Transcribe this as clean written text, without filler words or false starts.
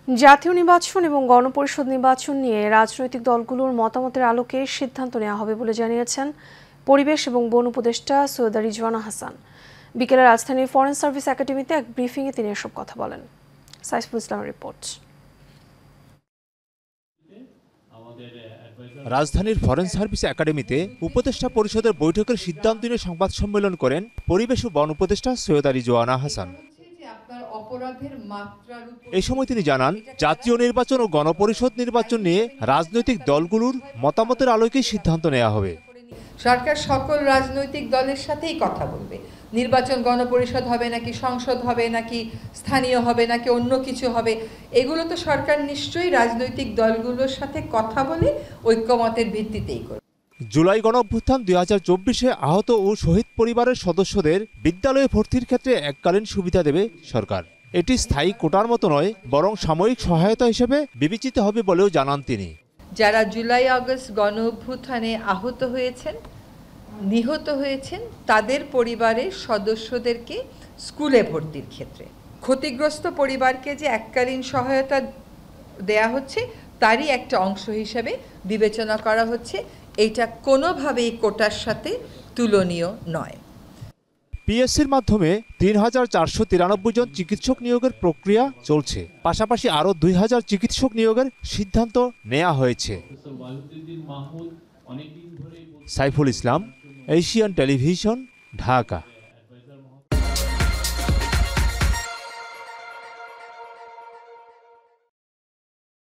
জাতীয় নির্বাচন এবং গণপরিষদ নির্বাচন নিয়ে রাজনৈতিক দলগুলোর মতামতের আলোকে সিদ্ধান্ত নেওয়া হবে বলে জানিয়েছেন পরিবেশ এবং বন উপদেষ্টা সৈয়দা রিজওয়ানা হাসান। বিকেলে রাজধানীর ফরেন সার্ভিস একাডেমিতে এক ব্রিফিংয়ে তিনি এসব কথা বলেন। সাইফুল ইসলামের রিপোর্ট। রাজধানীর ফরেন সার্ভিস একাডেমিতে উপদেষ্টা পরিষদের বৈঠকের সিদ্ধান্ত নিয়ে সংবাদ সম্মেলন করেন পরিবেশ ও বন উপদেষ্টা সৈয়দা রিজওয়ানা হাসান। এই সময় তিনি জানান, জাতীয় নির্বাচন ও গণপরিষদ নির্বাচন নিয়ে রাজনৈতিক দলগুলোর মতামতের আলোকে সিদ্ধান্ত নেওয়া হবে। সরকার সকল রাজনৈতিক দলের সাথেই কথা বলবে। নির্বাচন গণপরিষদ হবে নাকি সংসদ হবে নাকি স্থানীয় হবে নাকি অন্য কিছু হবে, এগুলো তো সরকার নিশ্চয়ই রাজনৈতিক দলগুলোর সাথে কথা বলে ঐক্যমতের ভিত্তিতেই করবে। জুলাই গণঅভ্যুত্থান 2024-এ আহত ও শহীদ পরিবারের সদস্যদের বিদ্যালয়ে ভর্তির ক্ষেত্রে এককালীন সুবিধা দেবে সরকার। এটি স্থায়ী কোটার মতো নয়, বরং সাময়িক সহায়তা হিসেবে বিবেচিত হবে বলেও জানান তিনি। যারা জুলাই আগস্ট গণঅভ্যুত্থানে আহত হয়েছেন, নিহত হয়েছেন, তাদের পরিবারের সদস্যদেরকে স্কুলে ভর্তির ক্ষেত্রে ক্ষতিগ্রস্ত পরিবারকে যে এককালীন সহায়তা দেয়া হচ্ছে তারই একটা অংশ হিসেবে বিবেচনা করা হচ্ছে। এইটা কোনোভাবেই কোটার সাথে তুলনীয় নয়। পিএসসির মাধ্যমে ৩,৪৯৩ জন চিকিৎসক নিয়োগের প্রক্রিয়া চলছে। পাশাপাশি আরও ২,০০০ চিকিৎসক নিয়োগের সিদ্ধান্ত নেওয়া হয়েছে। Saiful Islam, Asian television, Dhaka.